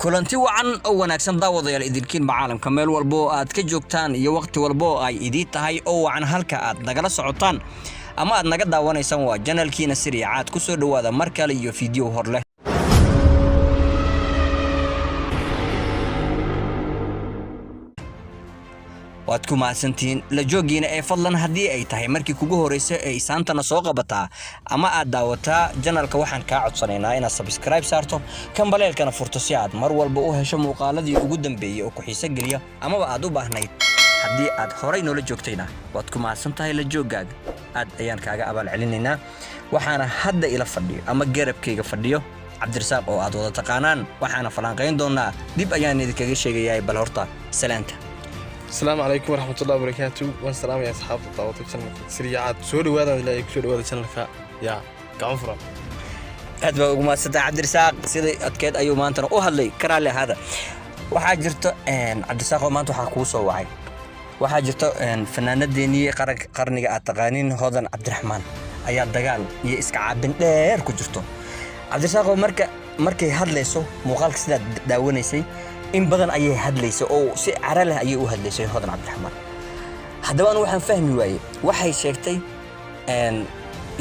kulanti wacan oo wanaagsan daawadayaal idinkiin macaalamka meel walba oo aad ka joogtaan iyo waqti walba oo ay idin tahay oo wacan halka aad nagala socotaan ama aad naga daawanaysaan waa channelkiina Siriicaad ku soo dhawaada mar kale iyo video hor leh waad ku mahadsantiin la joogiina ee fadlan haddii ay tahay markii kugu horeysay ee saantana soo qabataa ama aad daawataa channelka waxaan ka codsanaynaa inaad subscribe saarto kambaleelkana furto si aad mar walba u hesho muuqaaladii ugu dambeeyay oo ku xiiso geliya ama aad u baahnayd haddii aad horay noola joogtayna waad ku mahadsantahay la joogaaga aad ayaan kaaga abaal celinaynaa waxaana hadda ila fadhiyo ama garabkayga fadhiyo Cabdirasaaq oo aad wada taqaanaan waxaana falanqeyn doonaa dib ayaan idinkaga sheegayaa bal horta salaanta السلام عليكم ورحمة الله وبركاته والسلام يا أصحاب الطاوة channel Siriicaad soo dhawaada ilaa ay ku soo dhawaada channelka ya gacanfura aad baa ugu mahadsantahay Cabdirasaaq sidii adkeed ayuu maanta u hadlay karaale hada waxaa jirto Cabdirasaaq oo maanta waxa ku soo wacay waxaa jirto fanaanadeennii qarniga aad taqaaniin Hodan Cabdiraxmaan ayaa dagaal iyo iska caabin dheer ku jirto Cabdirasaaq oo markay hadlayso muuqaalka sida daawanaysay in badan ayay hadlaysay oo si carale ayay u hadlaysay Hodan Cabdiraxmaan haddaba waxaan fahmi waayay waxay sheegtay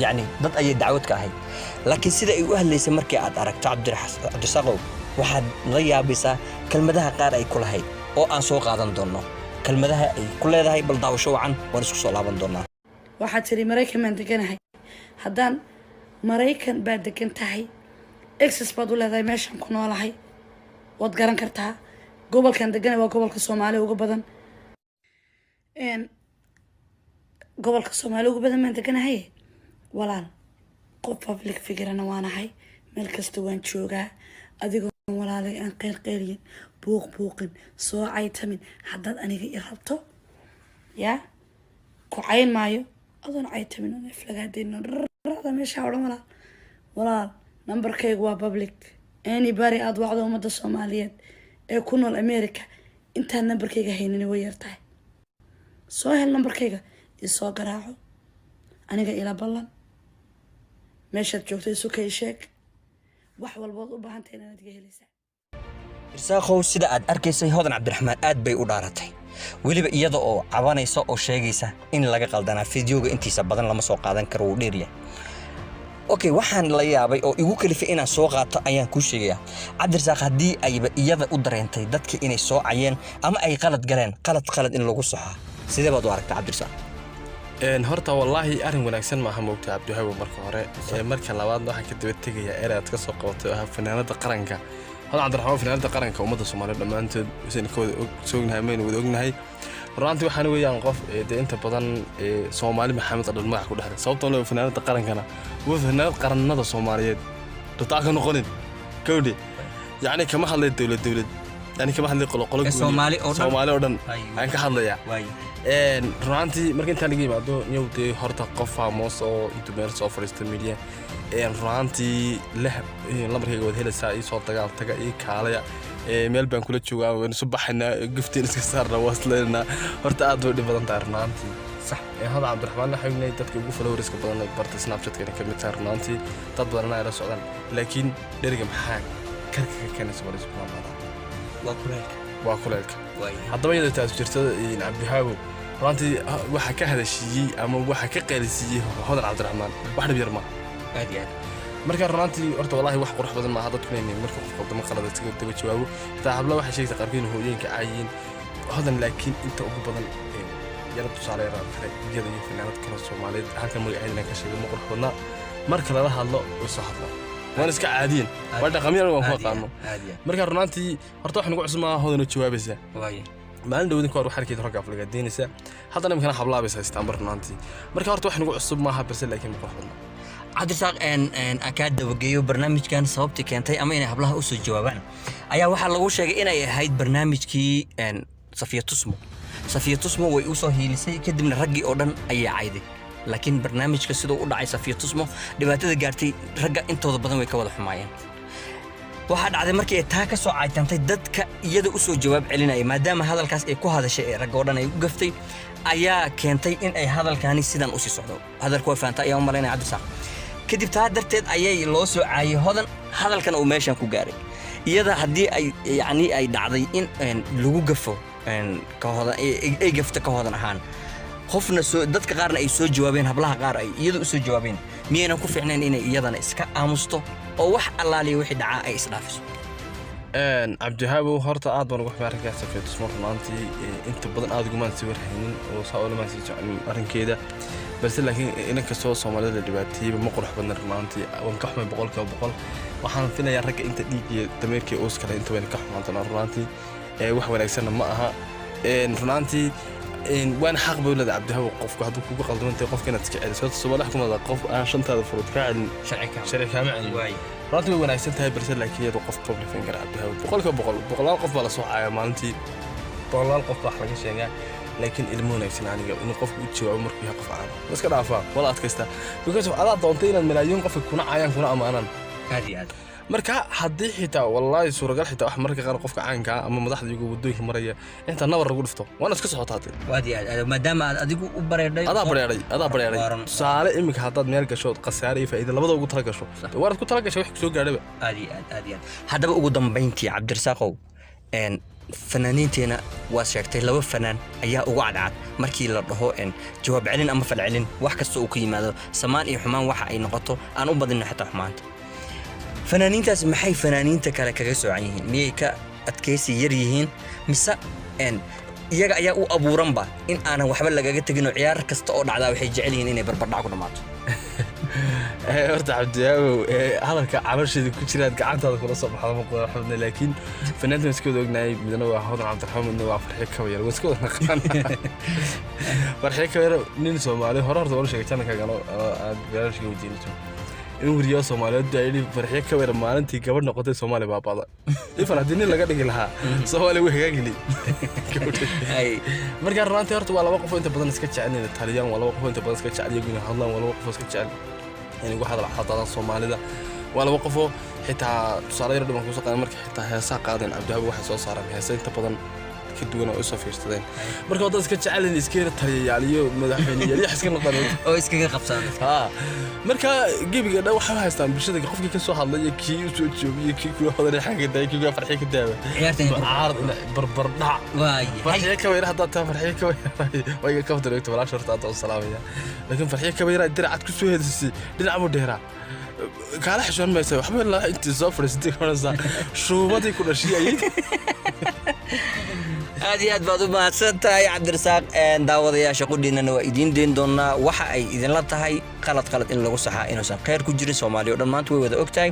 yani dad ayay dacwad ka ahayd laakiin sida ay u hadlaysay markii aad aragto Cabdirasaaq waxaad la yaabaysaa kelmadaha qaar ay ku lahayd oo aan soo qaadan doono kelmadaha ay ku leedahay bal daawasho wacan waan isku soo laaban doonaa waxaad tiri Mareykan baan deganahay haddaan Mareykan baa degan tahay access baad u leedahay meeshan ku noolahay waad garan kartaa gobolkan degan waa gobolka Soomaaliya ugu badan gobolka Soomaaliya ugu badan ma deganahay walaal qof public figure ana waanahay meel kasta waan joogaa adigoo walaalay aan qeylqeylin buuqin soo caytamin haddaad aniga i rabto ya ku cayn maayo adoon caytamin oo iflagaadeen rada meesha walaal numberkaygu waa public anybody aad wacdo umada Soomaaliyeed ee ku nool America inta numberkayga haynin way yartahay soo hel numberkayga isoo garaaco aniga ila ballan meesha joogtay isu kay sheeg wax walba u baahan tahay inaad iga helaysaa Cabdirasaaq sida aad arkaysay Hodan Cabdiraxmaan aad bay u dhaaratay waliba iyada oo cabanaysa oo sheegaysa in laga qaldanaa fiidiyowga intiisa badan lama soo qaadan karo uu dheeriya okay waxaan la yaabay oo igu kalifay inaan soo qaato ayaan ku sheegayaa Cabdirasaaq hadii ayba iyada u dareentay dadka inay soo cayeen ama ay qalad galeen qalad in lagu saxo sidee baad u aragtaa Cabdirasaaq horta wallahi arin wanaagsan ma aha moogta Cabdihaabo marka hore marka labaad waxaan ka daba tagayaa eraad ka soo qabatay oo fanaanada qaranka Hodan Cabdiraxmaan fanaanada qaranka umada Soomaaliyeed dhamaantood waxaan ka wada soognahay meen wada ognahay runtii waxaan weeyaan qof inta badan Soomaali Maxamed Adal magac ku dhaxday sababtoo leh fanaanada qarankana waa fanaanad qarannada Soomaaliyeed dadka ka noqonin kowdi yani kama hadlay dawlad yani kama hadlay qolo Soomaali oo dhan aan ka hadlayaa runtii markii inta laga yimaado niyowday horta qof faamos oo inta meel soo fariista media runtii lambarkayga wad helaysaa ii soo dagaal taga ii kaalaya meel baan kula joogaa waan subaxna giftiin iska saarna wasleena horta aad u dhib badan tahay runtii صح هذا عبد الرحمن حبيبنا dadka ugu followers ka badan ay barta Snapchat-ka ka mid tahay runtii dad badan ay la socdaan laakiin dheriga maxaa karka kana soo ismaamada waa kuleelka haddaba iyada taas jirta in Cabdihaabo runtii waxa ka hadashiyay ama waxa ka qeylisiiyay Hodan Cabdiraxmaan wax dhib yar ma aad marka runtii horta wallahi wax qurux badan ma aha dadku inay marka qof qodoma qalad iska daba jawaabo taa habla waxa sheegtay qarkiin hooyeenka caayin Hodan laakiin inta ugu badan yara tusaaleera iyada iyo fanaanad kale Soomaaliyeed halka magaceedana ka sheegay ma qurux badna marka la hadlo oo soo hadlo waan iska caadiin waa dhaqamiyada waan ku qaano marka runtii horta wax nagu cusub ma Hodan oo jawaabaysa maalin dhawdin koor waxa arkay ragga aflaga deynaysa haddana imkana hablaabaysa istaanbar runtii marka horta wax nagu cusub ma aha balse laakiin ma qurux badna Cabdirasaaq akaad dabageeyo barnaamijkan sababtii keentay ama inay hablaha u soo jawaabaan ayaa waxa lagu sheegay inay ahayd barnaamijkii Safiya Tusmo way u soo hiilisay kadibna raggii oo dhan ayaa cayday laakiin barnaamijka sidoo u dhacay Safiya Tusmo dhibaatada gaartay ragga intooda badan way ka wada xumaayeen waxa dhacday markii ay taa ka soo caytantay dadka iyada u soo jawaab celinay maadaama hadalkaas ay ku hadashay ee ragga oo dhan ay u gaftay ayaa keentay in ay hadalkaani sidan u sii socdo hadalku way faantay ayaa u maleynay Cabdirasaaq kadib taa darteed ayay loo soo caayay Hodan hadalkan uu meeshan ku gaaray iyada haddii ay yacni ay dhacday in lagu gafo ka hodan ay gafta ka hodan ahaan qofna soo dadka qaarna ay soo jawaabeen hablaha qaar ay iyadu u soo jawaabeen miyayna ku fiicnayn inay iyadana iska aamusto oo wax allaaliya wixii dhacaa ay isdhaafiso cabdihaabo horta aad baan ugu xumay arrinkaas safeetus marka maantii inta badan aad ugumaan sii warhaynin oo saa oo lamaan sii jeclin arrinkeeda balse laakiin inanka soo Soomaalida dhibaateeyay ma qurux badna maantii waan ka xumay 100% waxaan filayaa ragga inta dhiig iyo dameerkii oo iskala inta weyn ka xumaantana runtii wax wanaagsan ma aha runtii waan xaq buu leeyahay cabdihaabo qofku hadduu kugu qaldamantay qofka inaad iska celiso Soomaaliya kuma qof aan shantaada furud ka celin sharci ma celin runtii way wanaagsan tahay balse laakiin iyadoo qof public finger cabdihaabo 100% qof baa la soo caaya maalintii boqolaal qof wax laga sheegaa laakiin ilmo wanaagsan aniga in qofku u jawaabo markuu yahay qof aan iska dhaafaa wala adkaysta because adaa doontay inaad malaayiin qof kuna caayaan kuna amaanan aad marka haddii xitaa wallahi suuragal xitaa wax marka qaar qofka caanka ama madaxda iyagu wadooyinka maraya inta nabar lagu dhifto waana iska socotaatay aad maadaama aad adigu u bareeday adaa bareeday saale imika haddaad meel gasho qasaare iyo faa'iido labada ugu tala gasho waad ku tala gasho wax soo gaadhaba aad haddaba ugu dambeyntii cabdirasaaqow fanaaniinteena waa sheegtay laba fanaan ayaa ugu cadcad markii la dhaho jawaab celin ama fal celin wax kasta uu ka yimaado samaan iyo xumaan waxa ay noqoto aan u badin xitaa xumaanta fanaaniintaas maxay fanaaniinta kale kaga soocan yihiin miyay ka adkaysi yar yihiin mise iyaga ayaa u abuuranba in aanan waxba lagaga tegin oo ciyaar kasta oo dhacdaa waxay jecel yihiin inay barbardhac ku dhamaato horta cabdiyaabo hadalka cabasheeda ku jiraad gacantaada kula soo baxdo ma qodobna laakiin fanaantan iska wada ognaayay midna waa hodan cabdiraxmaan midna waa farxiyo kabayar waa iska wada naqaan farxiyo kabayar nin Soomaali horta wala sheegay channelka galo aad beerashka wajinto in wariyo Soomaaliyeed ay farxiyo kabayar maalintii gabadh noqotay Soomaali baabada ifan hadii nin laga dhigi lahaa Soomaali way hagaagili marka runtii horta waa laba qof inta badan iska jecel Taliyaan waa laba qof inta badan iska jecel iyaguna hadlaan waa laba qof iska jecel يعني واحد الحضارة الصومالية ولا وقفوا حتى صار يردوا من كوسا قادم مركي حتى هسا قادم عبدها واحد صار هسا انت بدن كدونا او صفير تدين marka wada iska jecel in iska taliyaaliyo madaxweynaha iyo xiskan noqon oo iskaga qabsan marka gebiga dhow waxa haystaan bulshada qofkii ka soo hadlay kii u soo joogay kii ku hodan xaga day kii farxiyo ka daawa ciyaarteen barbar dhac waay farxiyo ka weerar hadda ta farxiyo ka way ka fadhiyo walaal shorta aad salaamaya laakiin farxiyo ka weerar diracad ku soo heedisay dhinac mu dheeraa kala xishoon ma say waxba la inta soo fariistay korasa shuubadii ku dhashay aad baad u mahadsantahay cabdirasaaq daawadayaasha qudhiinana waa idiin deyn doonaa waxa ay idinla tahay qalad in lagu saxaa inuusan khayr ku jirin Soomaaliya oo dhan maanta way wada ogtahay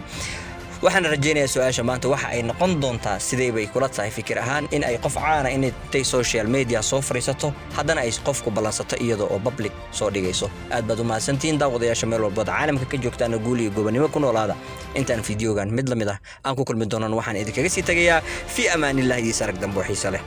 waxaan rajaynayaa su'aasha maanta waxa ay noqon doontaa sidee bay kula tahay fikir ahaan in ay qof caana inay social media soo fariisato haddana ay qofku balansato iyadoo oo public soo dhigayso aad baad u mahadsantiin daawadayaasha meel walba caalamka ka joogtaan guul iyo gobonimo ku noolaada intaan fiidiyogan mid lamid ah aan ku kulmi doonaan waxaan idinkaga sii tagayaa fi amaanillahi sarag dambo xiisa leh